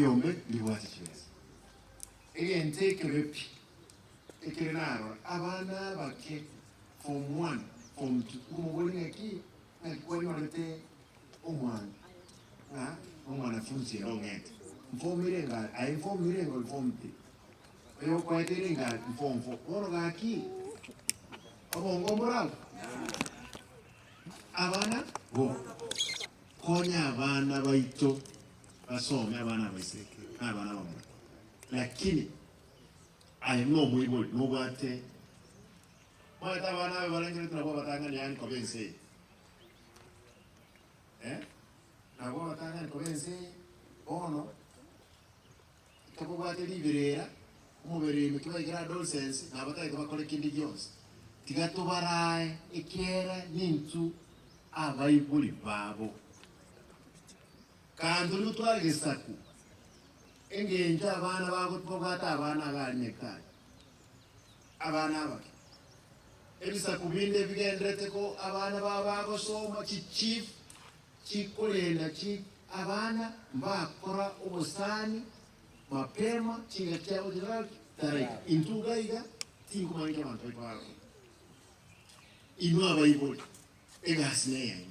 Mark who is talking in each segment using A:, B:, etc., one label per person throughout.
A: Yombe liwati chwezi. Again, take a rip. Take an hour. Abana bake from 1, from 2. Kumugoni aki na kwani wanate umwana. Ha? Umwana funzi ronget. Inform mirenga, I inform mirenga inform ti. Ayo kwa tirenga inform fo. Ono gaki. Abongo moral. Abana go. Konya abana baito. Basome abana baiseke abana bamwe lakini ayino mwibo nubate mwata abana balengere tunabo batanga yani ko bense nabo batanga ko bense ono kako bate liberera umubere mikiba igira adolescence nabataye bakore kindi gyose tigatubaraye ikera nintu abayibuli babo kandi lutwage saku engenja abana bagutbogata abana ganyekanye abana abake ebisaku binde bigendrete ko abana babago soma chief chikolenda chi abana mbakora ubusani mapema chingatia ujiraki tarika intugaiga tinkumanya abantu bako inwa bayibuli egasne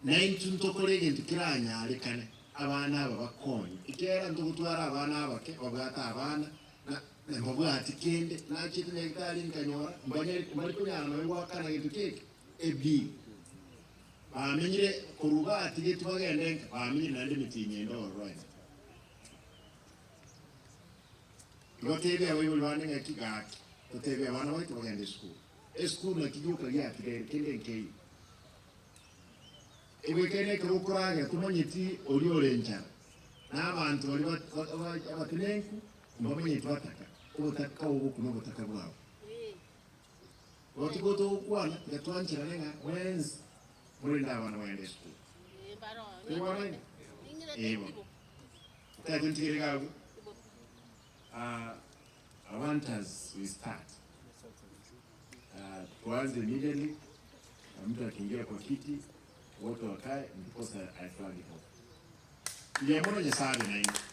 A: naye tuntokolege ntikiranya alikane abana aba bakonye ikera ndugutwara abana abake babwata abana na babwati kende na kitu nekitali nkanyora mbali kunyana ngo akana gitukeke ebi bamenyire kurubati gitu bagende bamenyire nandi mitinye ndoro right ngotebe abo yulwane ngakigaki ngotebe abana bati bagende school na kijuka ya kende nkei Ewekene kurukuraga tumanyiti oli olenja n'abantu bali abatenenku mbamenye twataka ubutaka obukuno butaka bwabo otugoto ukwana gatwanchira nenga wenzi muri ndabana wende school takunchiriga I want us we start tuanze immediately mtu akiingia kwa kiti wote wakae ndiposa aifanye hapo. Ndiye mbona je sabe na hii.